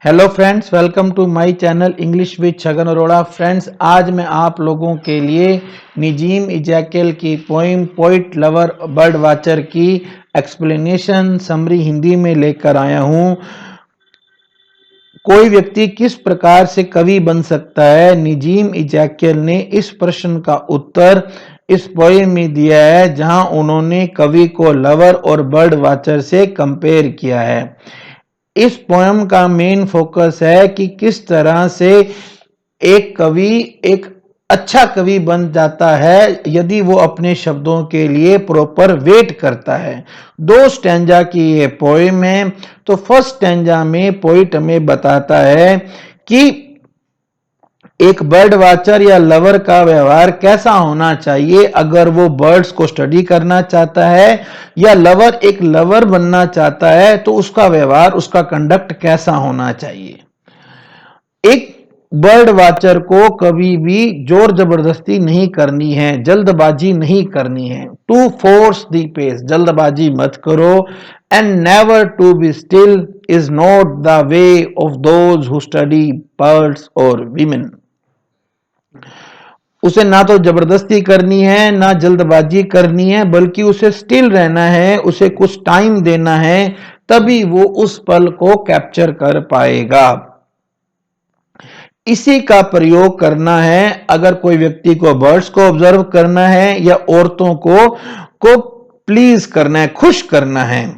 Hello friends, welcome to my channel English with Chhagan Arora. Friends, आज मैं आप लोगों के लिए नजीम इजैकेल की poem poet lover bird watcher की एक्सप्लेनेशन समरी हिंदी में लेकर आया हूं। कोई व्यक्ति किस प्रकार से कवि बन सकता है? नजीम इजैकेल ने इस प्रश्न का उत्तर इस पोइम में दिया है, जहां उन्होंने कवि को लवर और बर्ड वाचर से कंपेयर किया है। इस पोएम का मेन फोकस है कि किस तरह से एक कवि एक अच्छा कवि बन जाता है यदि वो अपने शब्दों के लिए प्रॉपर वेट करता है। दो स्टैंजा की ये पोएम है। तो फर्स्ट स्टैंजा में पोइट हमें बताता है कि एक बर्ड वाचर या लवर का व्यवहार कैसा होना चाहिए अगर वो बर्ड्स को स्टडी करना चाहता है, या लवर एक लवर बनना चाहता है तो उसका व्यवहार, उसका कंडक्ट कैसा होना चाहिए। एक बर्ड वाचर को कभी भी जोर जबरदस्ती नहीं करनी है, जल्दबाजी नहीं करनी है। टू फोर्स द पेस, जल्दबाजी मत करो। And never to be still is not the way of those who study birds और वीमेन। उसे ना तो जबरदस्ती करनी है ना जल्दबाजी करनी है, बल्कि उसे स्टिल रहना है, उसे कुछ टाइम देना है, तभी वो उस पल को कैप्चर कर पाएगा। इसी का प्रयोग करना है अगर कोई व्यक्ति को बर्ड्स को ऑब्जर्व करना है या औरतों को प्लीज करना है, खुश करना है।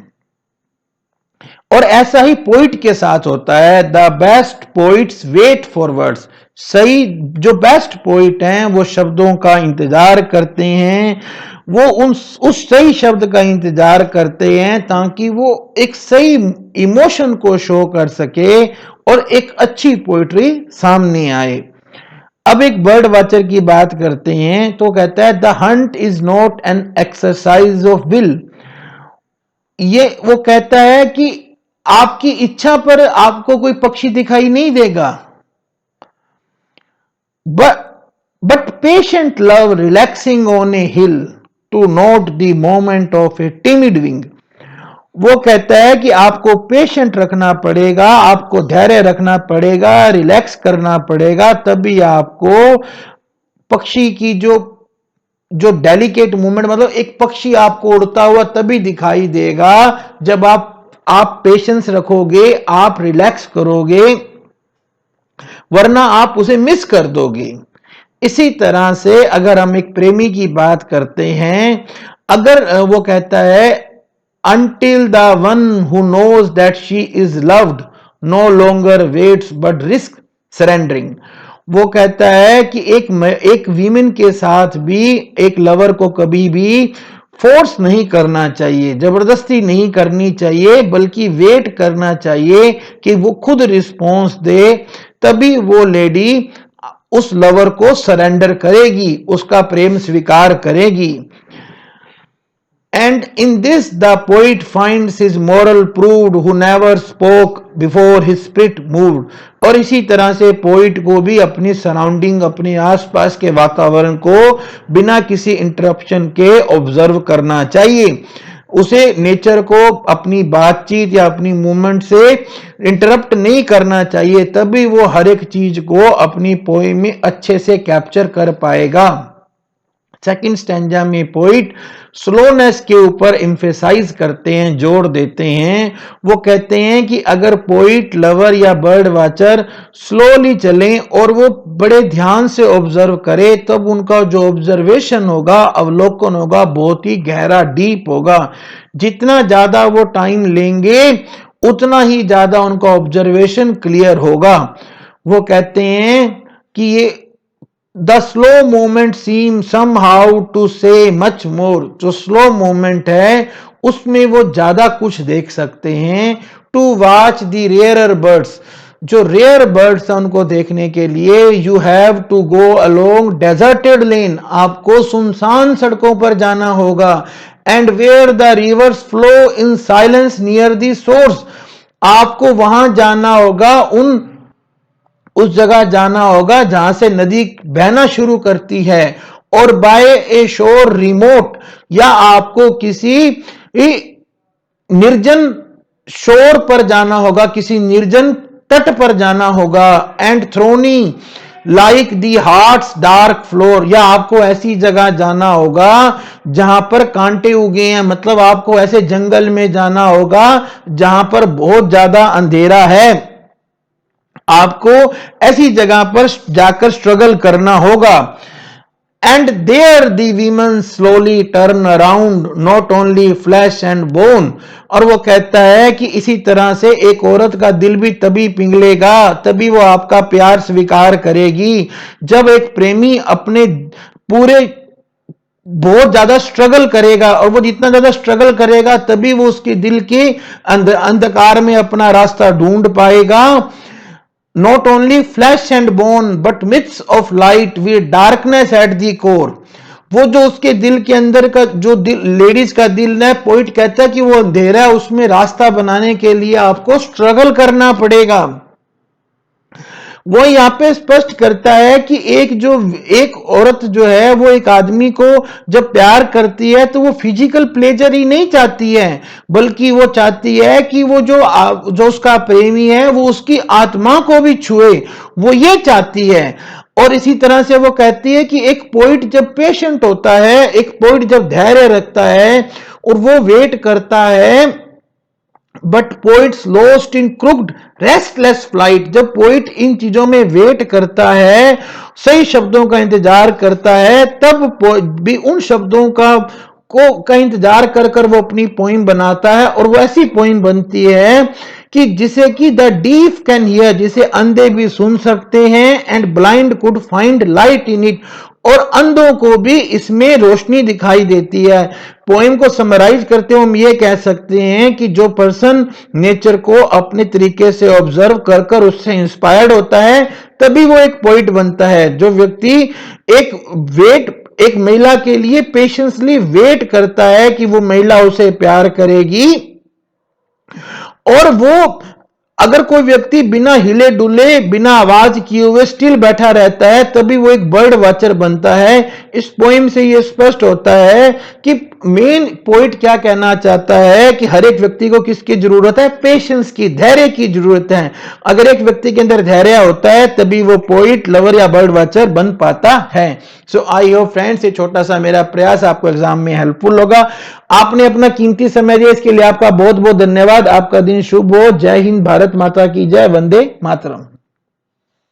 और ऐसा ही पोइट के साथ होता है। The best poets wait for words. सही जो बेस्ट पोइट हैं वो शब्दों का इंतजार करते हैं, वो उस सही शब्द का इंतजार करते हैं ताकि वो एक सही इमोशन को शो कर सके और एक अच्छी पोइट्री सामने आए। अब एक बर्ड वाचर की बात करते हैं तो कहता है the Hunt is not an exercise of will. ये वो कहता है कि आपकी इच्छा पर आपको कोई पक्षी दिखाई नहीं देगा, but patient love relaxing on a hill to note the moment of a timid wing. वो कहता है कि आपको पेशेंट रखना पड़ेगा, आपको धैर्य रखना पड़ेगा, रिलैक्स करना पड़ेगा, तभी आपको पक्षी की जो डेलिकेट मूवमेंट, मतलब एक पक्षी आपको उड़ता हुआ तभी दिखाई देगा जब आप पेशेंस रखोगे, आप रिलैक्स करोगे, वरना आप उसे मिस कर दोगे। इसी तरह से अगर हम एक प्रेमी की बात करते हैं, अगर वो कहता है until the one who knows that she is loved no longer waits but risk surrendering। वो कहता है कि एक वीमेन के साथ भी एक लवर को कभी भी फोर्स नहीं करना चाहिए, जबरदस्ती नहीं करनी चाहिए, बल्कि वेट करना चाहिए कि वो खुद रिस्पॉन्स दे, तभी वो लेडी उस लवर को सरेंडर करेगी, उसका प्रेम स्वीकार करेगी। And in this the poet finds his moral proved who never spoke before his spirit moved। और इसी तरह से पोइट को भी अपनी सराउंडिंग, अपने आसपास के वातावरण को बिना किसी इंटरप्शन के ऑब्जर्व करना चाहिए। उसे नेचर को अपनी बातचीत या अपनी मूवमेंट से इंटरप्ट नहीं करना चाहिए, तभी वो हर एक चीज को अपनी पोएम में अच्छे से कैप्चर कर पाएगा। सेकंड स्टैंजा में पोइट स्लोनेस के ऊपर एम्फेसाइज करते हैं, जोर देते हैं। वो कहते हैं कि अगर पोइट, लवर या बर्ड वाचर स्लोली चलें और वो बड़े ध्यान से ऑब्जर्व करे, तब उनका जो ऑब्जर्वेशन होगा, अवलोकन होगा, बहुत ही गहरा, डीप होगा। जितना ज्यादा वो टाइम लेंगे उतना ही ज्यादा उनका ऑब्जर्वेशन क्लियर होगा। वो कहते हैं कि ये the slow moment seem somehow to say much more. जो स्लो मोमेंट है उसमें वो ज्यादा कुछ देख सकते हैं। To watch the rare birds, जो रेयर बर्ड्स हैं उनको देखने के लिए you have to go along deserted lane, आपको सुनसान सड़कों पर जाना होगा। And where the rivers flow in silence near the source, आपको वहां जाना होगा, उस जगह जाना होगा जहां से नदी बहना शुरू करती है। और बाय ए शोर रिमोट, या आपको किसी निर्जन शोर पर जाना होगा, किसी निर्जन तट पर जाना होगा। And thorny like the hearts dark floor, या आपको ऐसी जगह जाना होगा जहां पर कांटे उगे हैं, मतलब आपको ऐसे जंगल में जाना होगा जहां पर बहुत ज्यादा अंधेरा है, आपको ऐसी जगह पर जाकर स्ट्रगल करना होगा। And there the women slowly turn around not only flesh and bone, और वो कहता है कि इसी तरह से एक औरत का दिल भी तभी पिघलेगा, तभी वो आपका प्यार स्वीकार करेगी, जब एक प्रेमी अपने पूरे बहुत ज्यादा स्ट्रगल करेगा, और वो जितना ज्यादा स्ट्रगल करेगा तभी वो उसके दिल के अंधकार में अपना रास्ता ढूंढ पाएगा। Not only flesh and bone but myths of light with darkness at the core, वो जो उसके दिल के अंदर का जो दिल, लेडीज का दिल है, पोइट कहता है कि वो अंधेरा है, उसमें रास्ता बनाने के लिए आपको स्ट्रगल करना पड़ेगा। वो यहाँ पे स्पष्ट करता है कि एक औरत जो है वो एक आदमी को जब प्यार करती है तो वो फिजिकल प्लेजर ही नहीं चाहती है, बल्कि वो चाहती है कि वो जो उसका प्रेमी है वो उसकी आत्मा को भी छुए, वो ये चाहती है। और इसी तरह से वो कहती है कि एक पोइट जब पेशेंट होता है, एक पोइट जब धैर्य रखता है और वो वेट करता है, but poets lost in crooked restless flight, जब पोइट इन चीजों में वेट करता है, सही शब्दों का इंतजार करता है, तब भी उन शब्दों का इंतजार कर कर वो अपनी पोइम बनाता है, और वो ऐसी पोइम बनती है कि जिसे कि द डीफ कैन हियर, जिसे अंधे भी सुन सकते हैं, and blind could find light in it, और अंधों को भी इसमें रोशनी दिखाई देती है। पोएम को समराइज करते हुए हम ये कह सकते हैं कि जो पर्सन नेचर को अपने तरीके से ऑब्जर्व कर कर उससे इंस्पायर्ड होता है, तभी वो एक पोइट बनता है। जो व्यक्ति एक महिला के लिए पेशेंसली वेट करता है कि वो महिला उसे प्यार करेगी, और वो अगर कोई व्यक्ति बिना हिले डुले, बिना आवाज किए हुए स्टिल बैठा रहता है, तभी वो एक बर्ड वॉचर बनता है। इस पोइम से ये स्पष्ट होता है कि मेन पोइट क्या कहना चाहता है कि हर एक व्यक्ति को किसकी जरूरत है, पेशेंस की, धैर्य की जरूरत है। अगर एक व्यक्ति के अंदर धैर्य होता है तभी वो पोइट, लवर या बर्ड वॉचर बन पाता है। सो आई होप फ्रेंड्स, ये छोटा सा मेरा प्रयास आपको एग्जाम में हेल्पफुल होगा। आपने अपना कीमती समय दिया, इसके लिए आपका बहुत बहुत धन्यवाद। आपका दिन शुभ हो। जय हिंद, भारत माता की जय, वंदे मातरम।